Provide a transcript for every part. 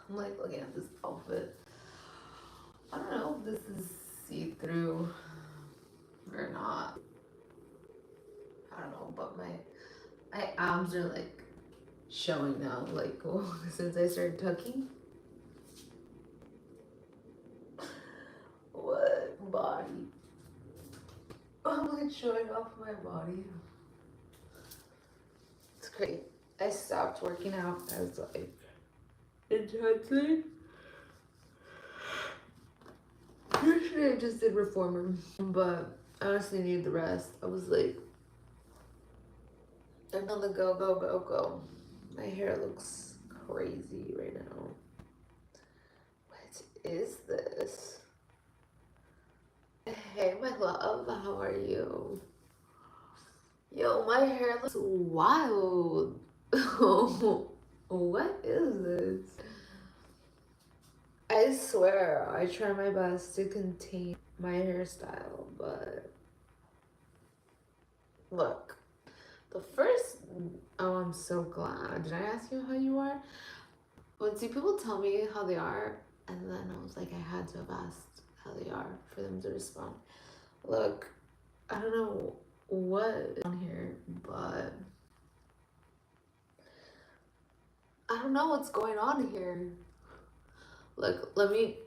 I'm like looking at this outfit. I don't know if this is see-through or not. I don't know, but my abs are like showing now, like since I started tucking. What body? I'm like showing off my body. It's great. I stopped working out as like intensely. Yesterday I just did reformer, but I honestly need the rest. I was like, I'm on the go. My hair looks crazy right now. What is this? Hey, my love, how are you? Yo, my hair looks wild. What is this? I swear, I try my best to contain my hairstyle, but look, the first, oh, I'm so glad. Did I ask you how you are? When see people tell me how they are, and then I was like, I had to have asked how they are for them to respond. Look, I don't know what is on here, but I don't know what's going on here. Look, let me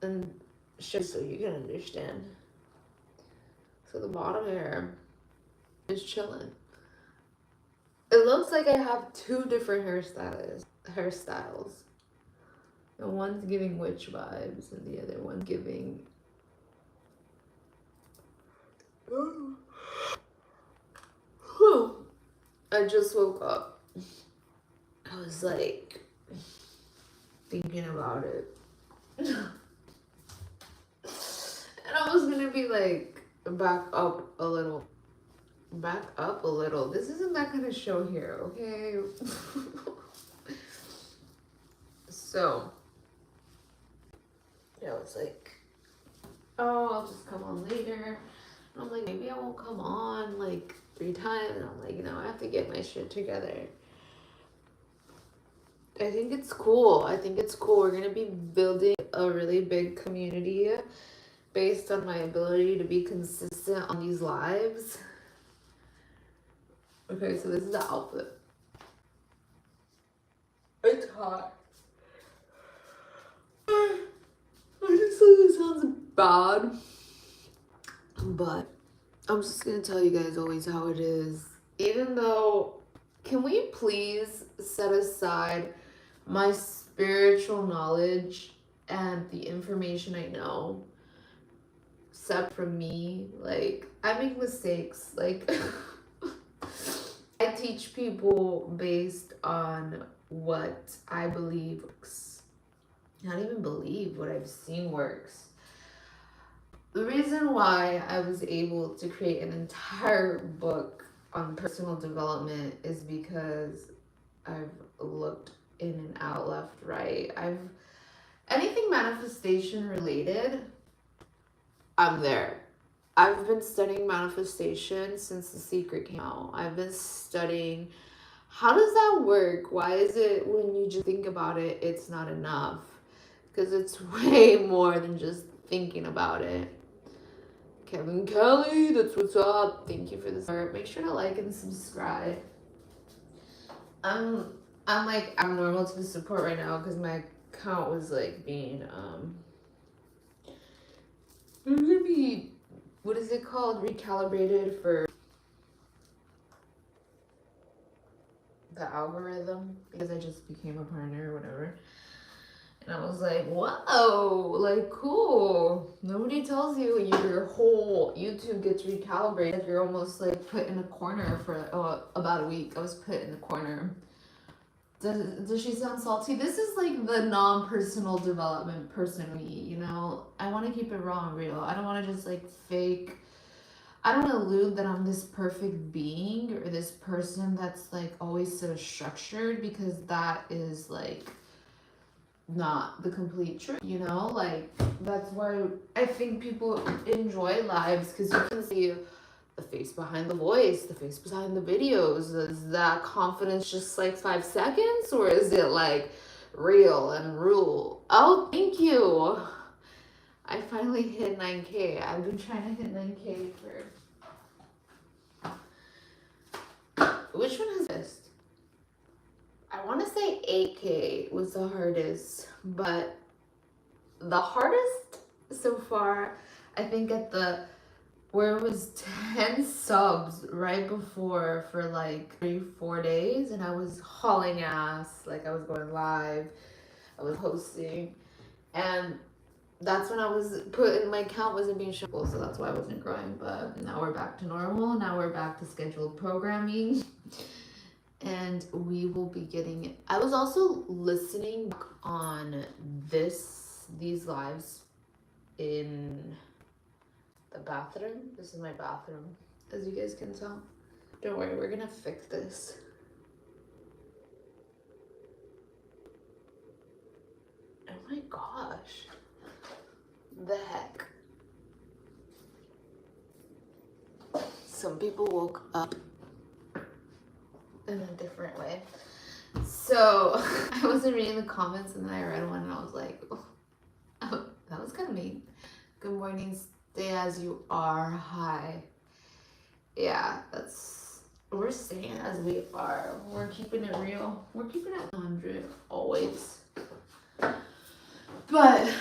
and show so you can understand. So the bottom hair is chilling. It looks like I have two different hairstyles. And one's giving witch vibes and the other one's giving I just woke up. I was like thinking about it. And I was gonna be like, back up a little. Back up a little. This isn't that kind of show here, okay? So, yeah, I was like, oh, I'll just come on later. And I'm like, maybe I won't come on like 3 times. And I'm like, I have to get my shit together. I think it's cool. We're gonna be building a really big community based on my ability to be consistent on these lives. Okay, so this is the outfit. It's hot. I just know this sounds bad, but I'm just gonna tell you guys always how it is. Even though, can we please set aside my spiritual knowledge and the information I know, except from me? Like, I make mistakes. Like, I teach people based on what I believe works. Not even believe, what I've seen works. The reason why I was able to create an entire book on personal development is because I've looked in and out, left, right. Anything manifestation related, I'm there. I've been studying manifestation since The Secret came out. I've been studying, how does that work? Why is it when you just think about it, it's not enough? Because it's way more than just thinking about it. Kevin Kelly, that's what's up. Thank you for this. Make sure to like and subscribe. I'm like abnormal to the support right now because my account was like being there's gonna be, what is it called, recalibrated for the algorithm because I just became a partner or whatever. And I was like, whoa, like, cool. Nobody tells you your whole YouTube gets recalibrated. You're almost like put in a corner for about a week. I was put in the corner. Does she sound salty? This is like the non-personal development person me, I want to keep it raw and real. I don't want to just like fake. I don't want to allude that I'm this perfect being or this person that's like always so structured, because that is like not the complete truth, like that's why I think people enjoy lives, because you can see the face behind the voice, the face behind the videos. Is that confidence just like 5 seconds, or is it like real and rule. Oh, thank you. I finally hit 9K. I've been trying to hit 9K for... Which one is this? I want to say 8K was the hardest, but the hardest so far, I think at the... where it was 10 subs right before for like 3-4 days, and I was hauling ass, like I was going live, I was hosting, and that's when I was putting, my account wasn't being shown, so that's why I wasn't growing. But now we're back to normal. Now we're back to scheduled programming, and we will be getting it. I was also listening on these lives in the bathroom. This is my bathroom, as you guys can tell. Don't worry, we're gonna fix this. Oh my gosh. The heck. Some people woke up in a different way. So I wasn't reading the comments, and then I read one and I was like, oh, that was kind of mean. Good morning, stay as you are. Hi. Yeah, we're staying as we are. We're keeping it real. We're keeping it 100 always. But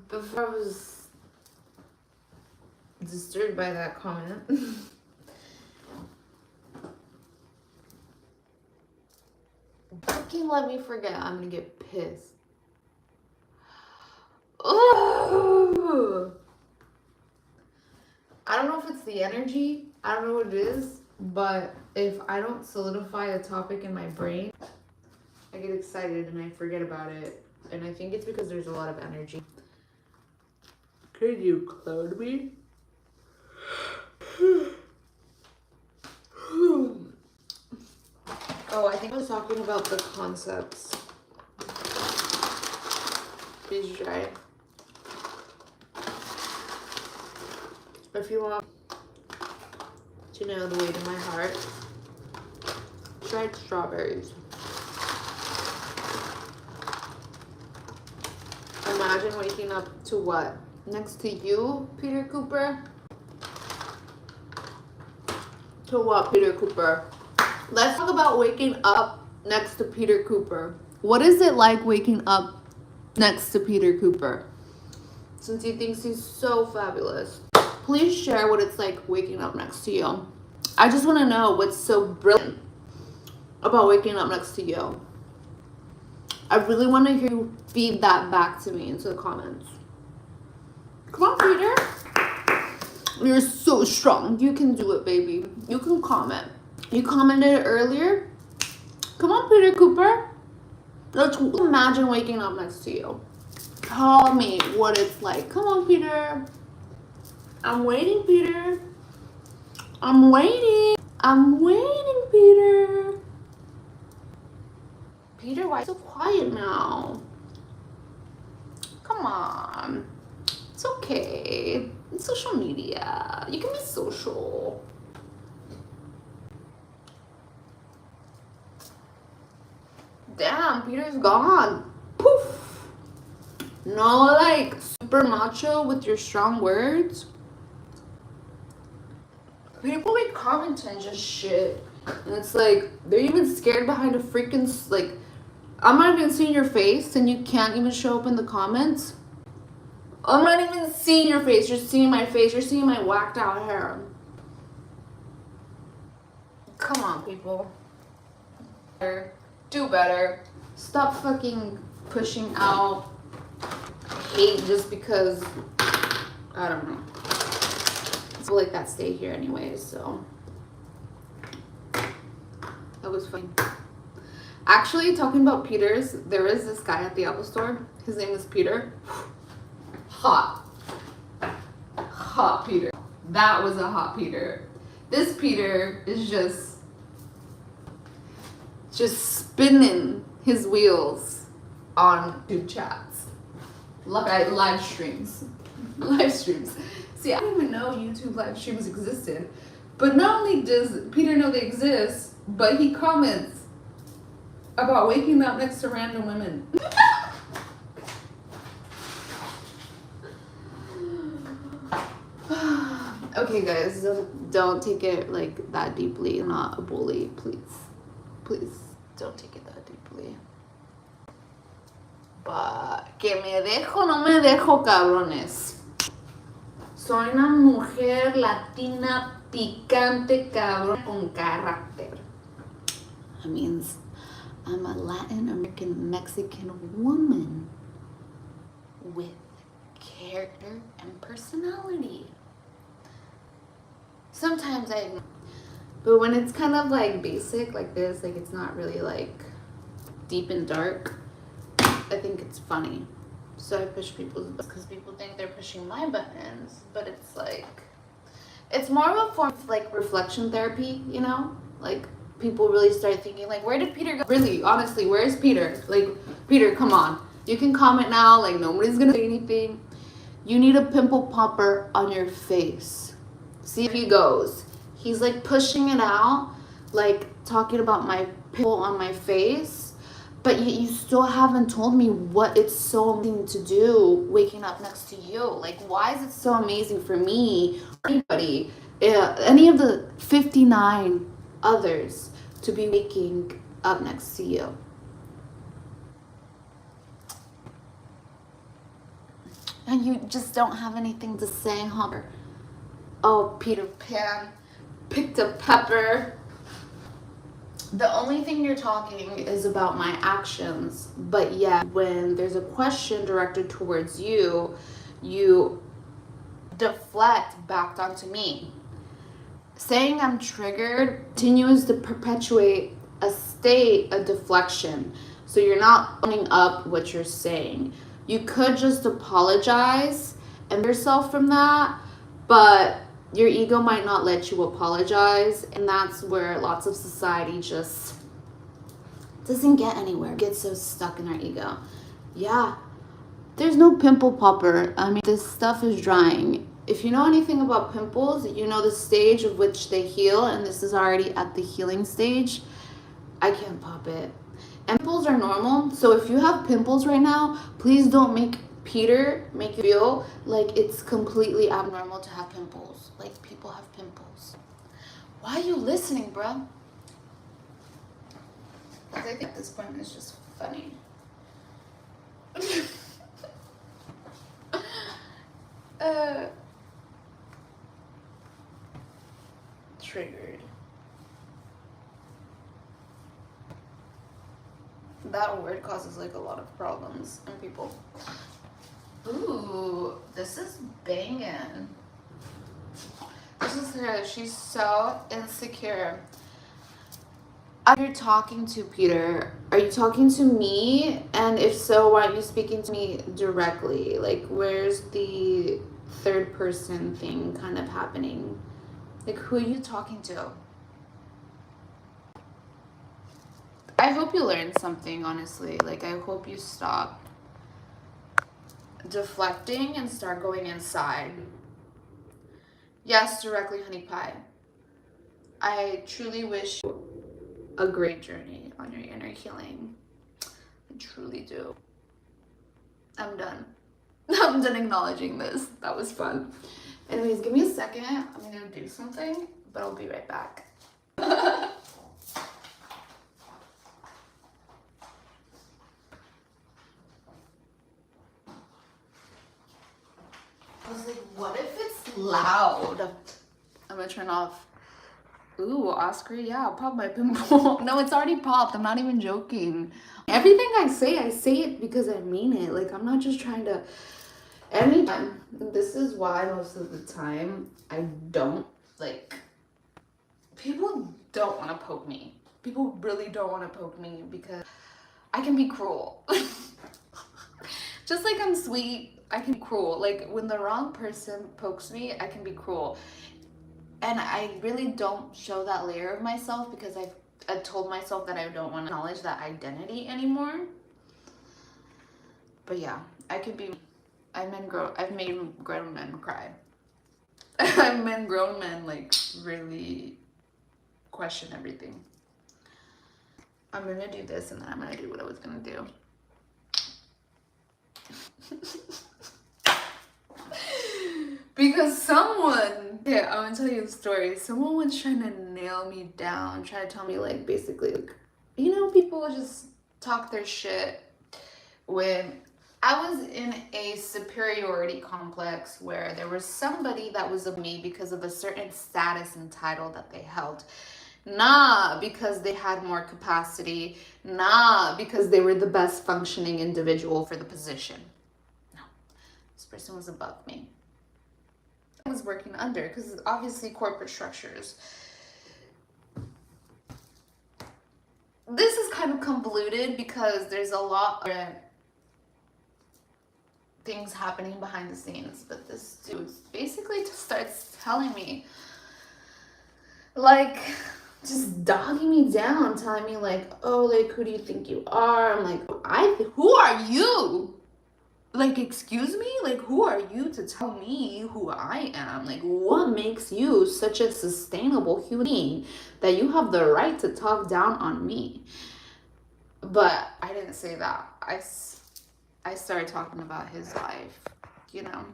before I was disturbed by that comment, fucking let me forget. I'm gonna get pissed. Oh, I don't know if it's the energy. I don't know what it is, but if I don't solidify a topic in my brain, I get excited and I forget about it. And I think it's because there's a lot of energy. Could you clone me? Oh, I think I was talking about the concepts. Please try. If you want to know the way to my heart, tried strawberries. Imagine waking up to what? Next to you, Peter Cooper? To what, Peter Cooper? Let's talk about waking up next to Peter Cooper. What is it like waking up next to Peter Cooper? Since he thinks he's so fabulous, please share what it's like waking up next to you. I just want to know what's so brilliant about waking up next to you. I really want to hear you feed that back to me into the comments. Come on, Peter. You're so strong. You can do it, baby. You can comment. You commented earlier. Come on, Peter Cooper. Let's imagine waking up next to you. Tell me what it's like. Come on, Peter. I'm waiting, Peter. I'm waiting. I'm waiting, Peter. Peter, why so quiet now? Come on. It's okay. It's social media. You can be social. Damn, Peter's gone. Poof. No, like, super macho with your strong words. People be commenting just shit. And it's like, they're even scared behind a freaking, like, I'm not even seeing your face and you can't even show up in the comments. I'm not even seeing your face. You're seeing my face. You're seeing my whacked out hair. Come on, people. Do better. Stop fucking pushing out hate just because, I don't know. I feel like that stayed here anyways, so. That was fun. Actually, talking about Peters, there is this guy at the Apple store. His name is Peter. Hot. Hot Peter. That was a hot Peter. This Peter is just spinning his wheels on YouTube chats. Live streams. Live streams. See, I didn't even know YouTube live streams existed. But not only does Peter know they exist, but he comments about waking up next to random women. Okay, guys, don't take it like that deeply. I'm not a bully, please. Please, don't take it that deeply. But, que me dejo, no me dejo, cabrones. Soy una mujer latina picante, cabrón, con carácter. That means I'm a Latin American Mexican woman with character and personality. Sometimes but when it's kind of like basic like this, like it's not really like deep and dark, I think it's funny. So I push people's buttons because people think they're pushing my buttons, but it's like, it's more of a form of like reflection therapy, you know? Like people really start thinking like, where did Peter go? Really, honestly, where's Peter? Like, Peter, come on. You can comment now, like nobody's gonna say anything. You need a pimple popper on your face. See if he goes. He's like pushing it out, like talking about my pimple on my face, but you still haven't told me what it's so amazing to do waking up next to you. Like, why is it so amazing for me, or anybody, any of the 59 others to be waking up next to you? And you just don't have anything to say, huh? Oh, Peter Pan picked a pepper. The only thing you're talking is about my actions, but yet when there's a question directed towards you, you deflect back onto me. Saying I'm triggered continues to perpetuate a state of deflection. So you're not owning up what you're saying. You could just apologize and yourself from that, but your ego might not let you apologize, and that's where lots of society just doesn't get anywhere. Get so stuck in our ego. Yeah, there's no pimple popper. I mean, this stuff is drying. If you know anything about pimples, you know the stage of which they heal, and this is already at the healing stage. I can't pop it. And pimples are normal, so if you have pimples right now, please don't make Peter make you feel like it's completely abnormal to have pimples. Like, people have pimples. Why are you listening, bro? I think at this point it's just funny. Triggered. That word causes like a lot of problems in people. Ooh, this is banging. This is her. She's so insecure. Are you talking to, Peter? Are you talking to me? And if so, why aren't you speaking to me directly? Like, where's the third person thing kind of happening? Like, who are you talking to? I hope you learned something, honestly. Like, I hope you stop deflecting and start going inside. Yes, directly, honey pie. I truly wish you a great journey on your inner healing. I truly do. I'm done. I'm done acknowledging this. That was fun. Anyways, give me a second. I'm gonna do something, but I'll be right back. I was like, what if it's loud? I'm gonna turn off. Ooh, Oscar, yeah, pop my pimple. No, it's already popped. I'm not even joking. Everything I say it because I mean it. Like, I'm not just trying to. Anytime. This is why most of the time I don't, like, people don't want to poke me. People really don't want to poke me because I can be cruel. Just like I'm sweet, I can be cruel. Like, when the wrong person pokes me, I can be cruel. And I really don't show that layer of myself because I've told myself that I don't want to acknowledge that identity anymore. But yeah, I could be. I've made grown men cry. I've made grown men like really question everything. I'm gonna do this and then I'm gonna do what I was gonna do. Because someone, yeah, I want to tell you a story. Someone was trying to nail me down, trying to tell me, like, basically, like, you know, people just talk their shit when I was in a superiority complex where there was somebody that was of me because of a certain status and title that they held. Nah, because they had more capacity. Nah, because they were the best functioning individual for the position. No, this person was above me. I was working under, because obviously corporate structures. This is kind of convoluted because there's a lot of things happening behind the scenes, but this dude basically just starts telling me, like, just dogging me down, telling me, like, oh, like, who do you think you are? I'm like, who are you? Like, excuse me? Like, who are you to tell me who I am? Like, what makes you such a sustainable human being that you have the right to talk down on me? But I didn't say that. I started talking about his life, you know.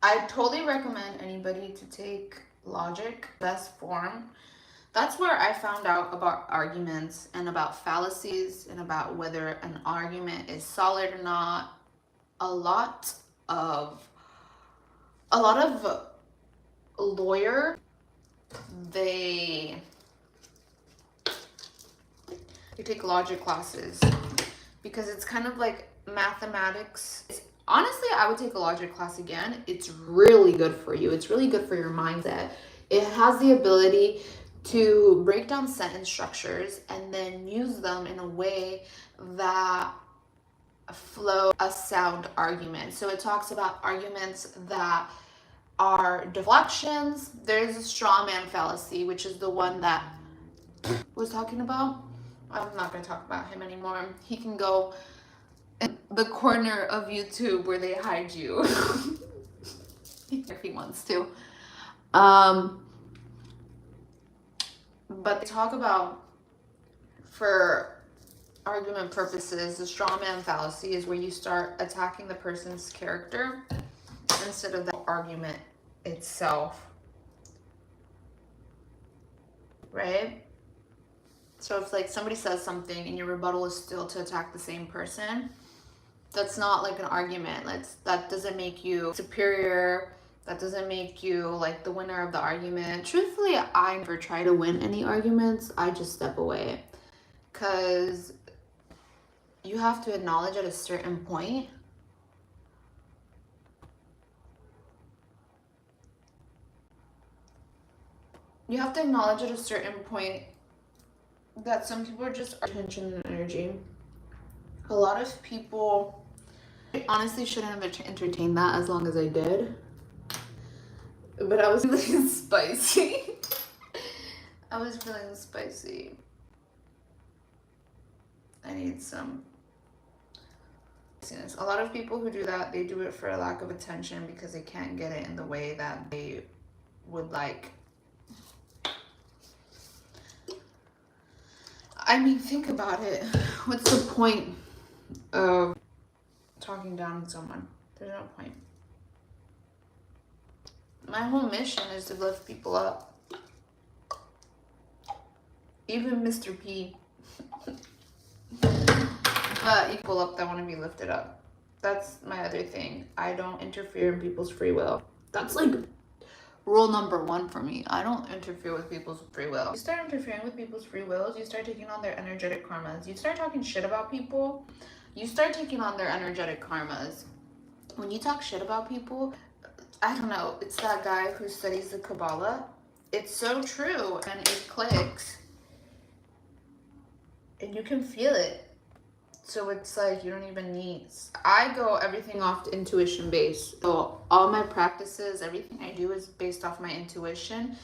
I totally recommend anybody to take logic, best form. That's where I found out about arguments and about fallacies and about whether an argument is solid or not. A lot of lawyer, they take logic classes because it's kind of like mathematics. Honestly, I would take a logic class again. It's really good for you. It's really good for your mindset. It has the ability to break down sentence structures and then use them in a way that flow a sound argument. So it talks about arguments that are deflections. There's a straw man fallacy, which is the one that was talking about. I'm not going to talk about him anymore. He can go in the corner of YouTube where they hide you if he wants to. But they talk about, for argument purposes, the straw man fallacy is where you start attacking the person's character instead of the argument itself, right? So if like somebody says something and your rebuttal is still to attack the same person, that's not like an argument. That doesn't make you superior. That doesn't make you like the winner of the argument. Truthfully, I never try to win any arguments. I just step away, because you have to acknowledge at a certain point that some people are just attention and energy. A lot of people, I honestly shouldn't have entertained that as long as I did, but I was feeling spicy. I was feeling spicy. I need some. A lot of people who do that, they do it for a lack of attention because they can't get it in the way that they would like. I mean, think about it. What's the point of talking down on someone? There's no point. My whole mission is to lift people up. Even Mr. P. But people up that want to be lifted up. That's my other thing. I don't interfere in people's free will. That's like rule number one for me. I don't interfere with people's free will. You start interfering with people's free wills, you start taking on their energetic karmas. You start talking shit about people, you start taking on their energetic karmas. When you talk shit about people, I don't know, it's that guy who studies the Kabbalah. It's so true, and it clicks. And you can feel it. So it's like you don't even need. I go everything off intuition based. So all my practices, everything I do is based off my intuition,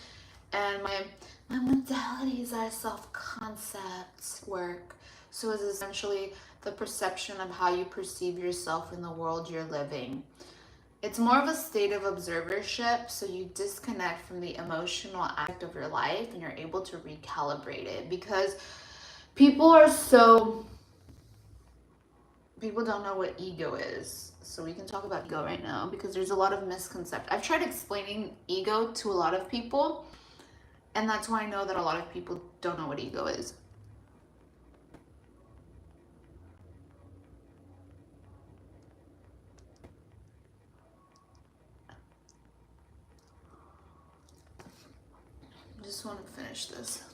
and my modalities are self-concept work. So it's essentially the perception of how you perceive yourself in the world you're living. It's more of a state of observership, so you disconnect from the emotional aspect of your life and you're able to recalibrate it, because People don't know what ego is. So we can talk about ego right now because there's a lot of misconception. I've tried explaining ego to a lot of people, and that's why I know that a lot of people don't know what ego is. I just want to finish this.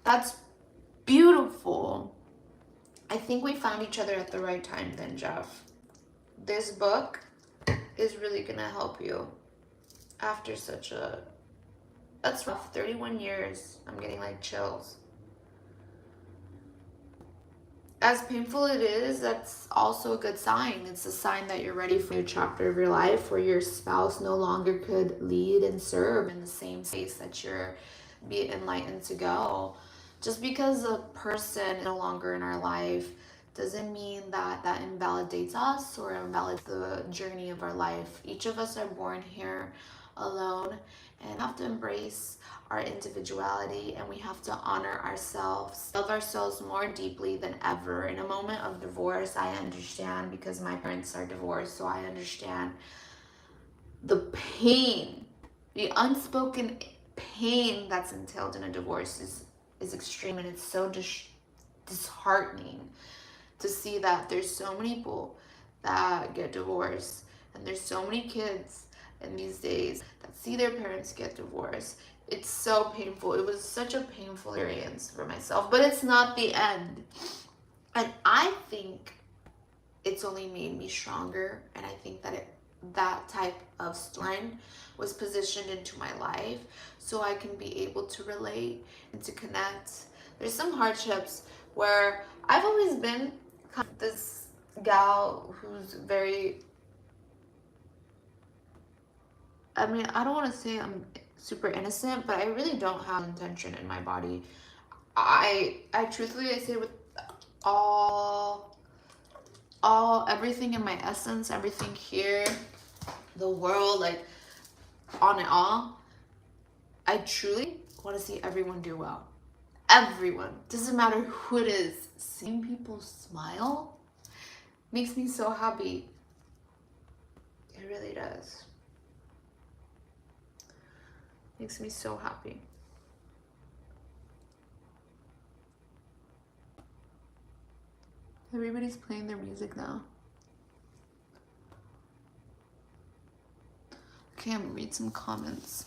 That's beautiful. I think we found each other at the right time then, Jeff. This book is really gonna help you after such a... That's rough. 31 years. I'm getting like chills. As painful it is, that's also a good sign. It's a sign that you're ready for a new chapter of your life where your spouse no longer could lead and serve in the same space that you're be enlightened to go. Just because a person is no longer in our life doesn't mean that that invalidates us or invalidates the journey of our life. Each of us are born here alone and have to embrace our individuality, and we have to honor ourselves, love ourselves more deeply than ever. In a moment of divorce, I understand because my parents are divorced, so I understand the pain, the unspoken pain that's entailed in a divorce is extreme, and it's so disheartening to see that there's so many people that get divorced, and there's so many kids in these days that see their parents get divorced. It's so painful. It was such a painful experience for myself, but it's not the end. And I think it's only made me stronger, and I think that that type of storyline was positioned into my life so I can be able to relate and to connect. There's some hardships where I've always been kind of this gal who's very... I mean, I don't want to say I'm super innocent, but I really don't have intention in my body. I truthfully, I say with all everything in my essence, everything here, the world, like on and all, I truly want to see everyone do well. Everyone, doesn't matter who it is. Seeing people smile makes me so happy. It really does. Makes me so happy. Everybody's playing their music now. Okay, I'm gonna read some comments.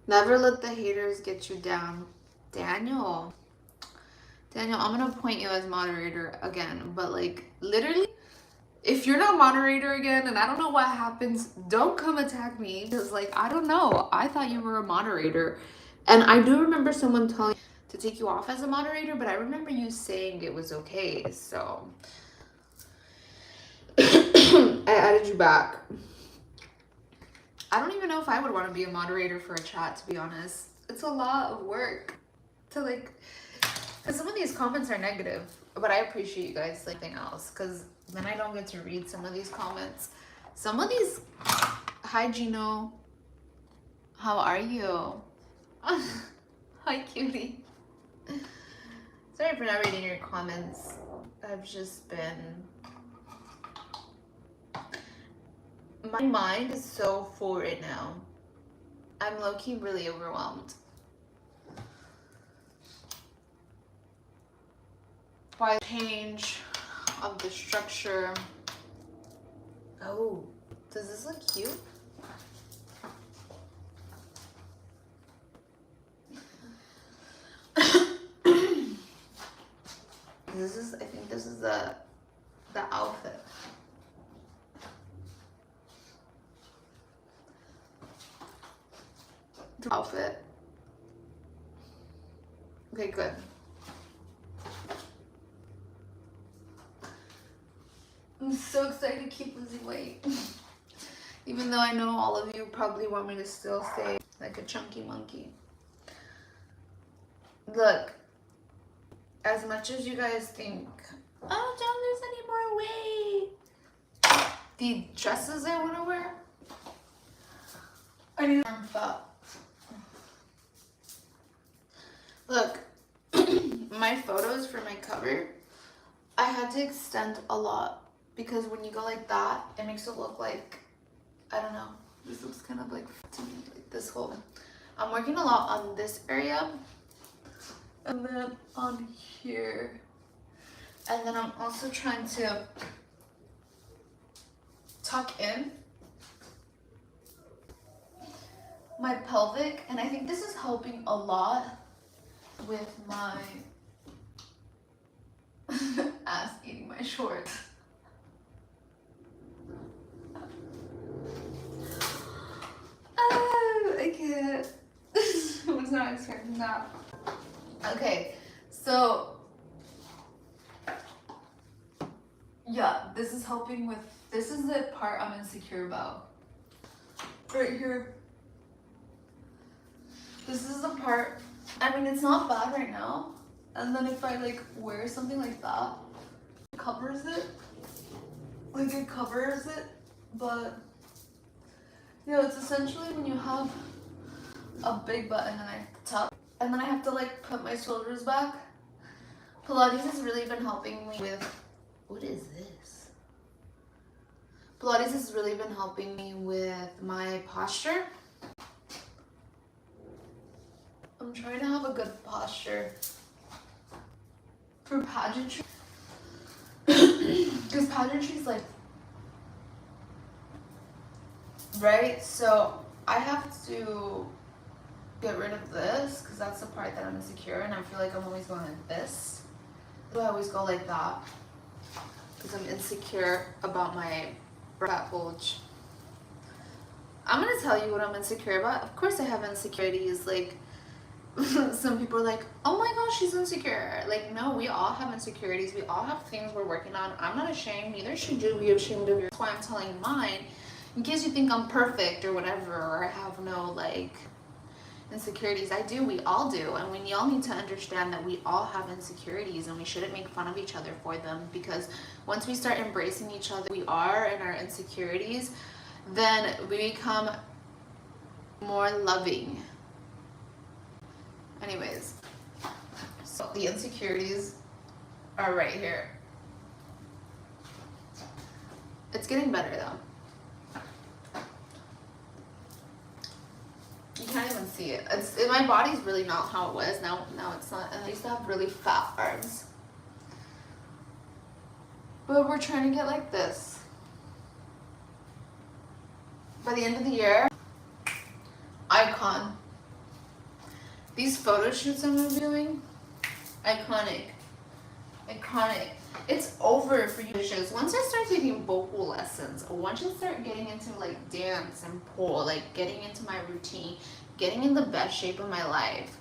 Never let the haters get you down. Daniel, I'm gonna appoint you as moderator again, but like literally, if you're not moderator again and I don't know what happens, don't come attack me because like, I don't know. I thought you were a moderator. And I do remember someone telling me to take you off as a moderator, but I remember you saying it was okay, so I added you back. I don't even know if I would want to be a moderator for a chat, to be honest. It's a lot of work to like, because some of these comments are negative, but I appreciate you guys like anything else, because then I don't get to read some of these comments. Some of these, hi Gino, how are you? Hi cutie. Sorry for not reading your comments. I've just been, my mind is so full right now. I'm low-key really overwhelmed by the change of the structure. Oh, does this look cute? I think this is the outfit. Outfit. Okay, good. I'm so excited to keep losing weight. Even though I know all of you probably want me to still stay like a chunky monkey. Look, as much as you guys think, oh, don't lose any more weight. The dresses I want to wear, I need to arm fat. Look, my photos for my cover, I had to extend a lot because when you go like that, it makes it look like, I don't know, this looks kind of like to me, like this whole. I'm working a lot on this area and then on here. And then I'm also trying to tuck in my pelvic, and I think this is helping a lot with my ass eating my shorts. I can't. I was not expecting that. Okay, so yeah, this is helping with, this is the part I'm insecure about. Right here. This is the part, I mean, it's not bad right now. And then if I like wear something like that, it covers it. Like it covers it, but yeah, it's essentially when you have a big butt and then I tuck, and then I have to like put my shoulders back. Pilates has really been helping me with, what is this? Pilates has really been helping me with my posture. I'm trying to have a good posture for pageantry. Because pageantry is like, right? So I have to get rid of this because that's the part that I'm insecure, and I feel like I'm always going like this. So I always go like that because I'm insecure about my fat bulge. I'm gonna tell you what I'm insecure about. Of course I have insecurities. Like some people are like, oh my gosh, she's insecure. Like, no, we all have insecurities. We all have things we're working on. I'm not ashamed, neither should you be ashamed of yours. That's why I'm telling mine, in case you think I'm perfect or whatever, or I have no like insecurities. I do, we all do, and we all need to understand that we all have insecurities, and we shouldn't make fun of each other for them, because once we start embracing each other, we are, and our insecurities, then we become more loving. Anyways, so the insecurities are right here. It's getting better though. You can't even see it. My body's really not how it was. Now it's not. And I used to have really fat arms. But we're trying to get like this. By the end of the year, icon. These photo shoots I'm doing, iconic. Iconic. It's over for you bitches. Once I start taking vocal lessons, once I start getting into like dance and pole, like getting into my routine, getting in the best shape of my life,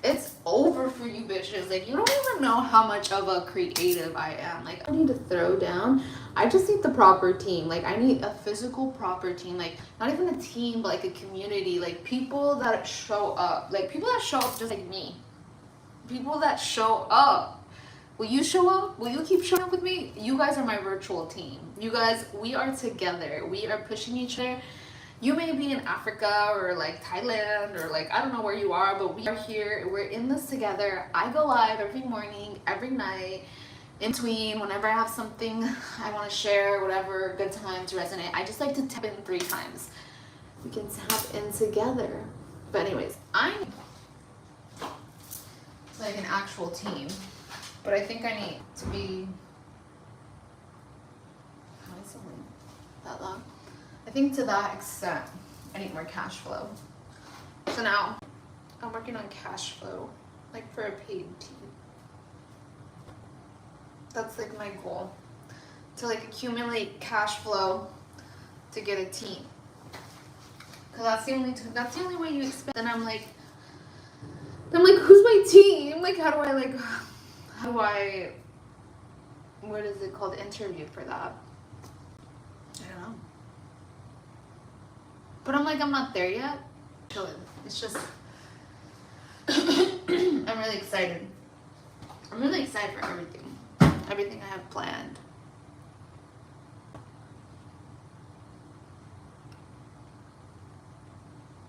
it's over for you bitches. Like, you don't even know how much of a creative I am. Like, I need to throw down. I just need the proper team. Like, I need a physical proper team. Like, not even a team, but like a community. Like, people that show up. Like, people that show up just like me. People that show up. Will you show up? Will you keep showing up with me? You guys are my virtual team. You guys, we are together. We are pushing each other. You may be in Africa or like Thailand or like, I don't know where you are, but we are here. We're in this together. I go live every morning, every night, in between, whenever I have something I want to share, whatever, good time to resonate. I just like to tap in 3 times. We can tap in together. But anyways, I'm like an actual team. But I think I need to be, how is something that long? I think to that extent, I need more cash flow. So now, I'm working on cash flow, like for a paid team. That's like my goal, to like accumulate cash flow to get a team. Cause that's the only way you expect. And I'm like, who's my team? Like, how do I, what is it called, interview for that? I don't know. But I'm like, I'm not there yet. It's just, I'm really excited. I'm really excited for everything. Everything I have planned.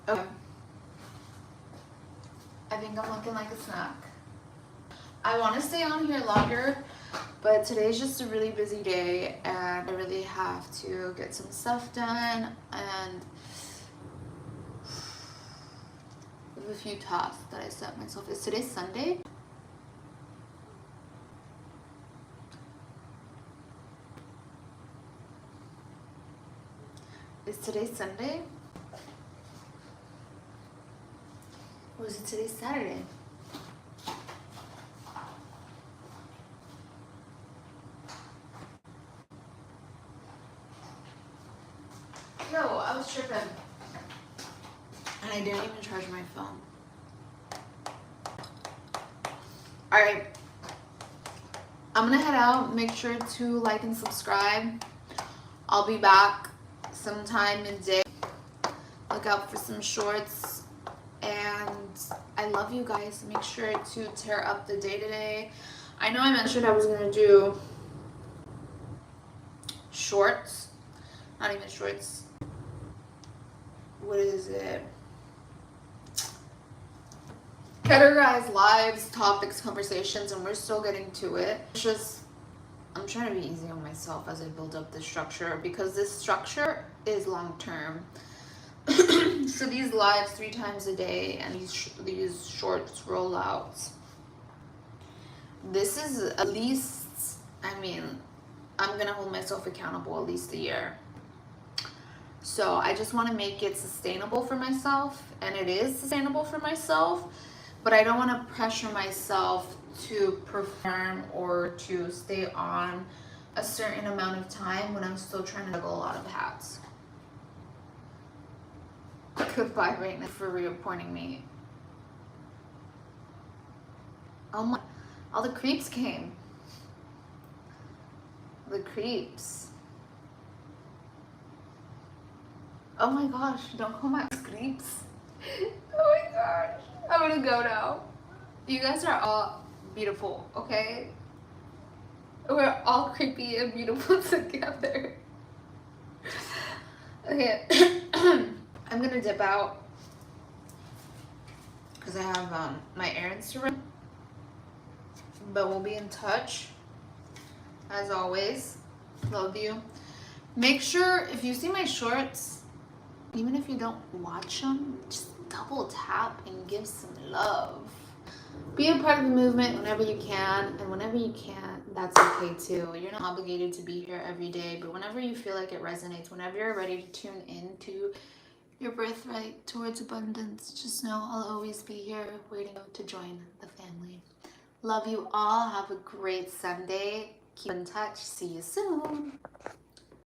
Okay. I think I'm looking like a snack. I want to stay on here longer, but today's just a really busy day and I really have to get some stuff done and I have a few tasks that I set myself. Is today Sunday? Is today Sunday? Or is it today Saturday? No, I was tripping. And I didn't even charge my phone. Alright. I'm gonna head out. Make sure to like and subscribe. I'll be back sometime midday. Look out for some shorts. And I love you guys. Make sure to tear up the day today. I know I mentioned I was gonna do shorts. Not even shorts. What is it? Categorize lives, topics, conversations, and we're still getting to it. It's just, I'm trying to be easy on myself as I build up this structure because this structure is long term. So these lives 3 times a day and these shorts rollouts. This is at least, I mean, I'm gonna hold myself accountable at least a year. So I just want to make it sustainable for myself, and it is sustainable for myself, but I don't want to pressure myself to perform or to stay on a certain amount of time when I'm still trying to juggle a lot of hats. Goodbye, Reina, for reappointing me. Oh my, all the creeps came. The creeps. Oh my gosh, don't call my creeps. Oh my gosh. I'm gonna go now. You guys are all beautiful, okay? We're all creepy and beautiful together. Okay. I'm gonna dip out because I have my errands to run. But we'll be in touch. As always. Love you. Make sure if you see my shorts, even if you don't watch them, just double tap and give some love. Be a part of the movement whenever you can, and whenever you can't, that's okay too. You're not obligated to be here every day, but whenever you feel like it resonates, whenever you're ready to tune into your birthright towards abundance, just know I'll always be here waiting to join the family. Love you all. Have a great Sunday. Keep in touch. See you soon.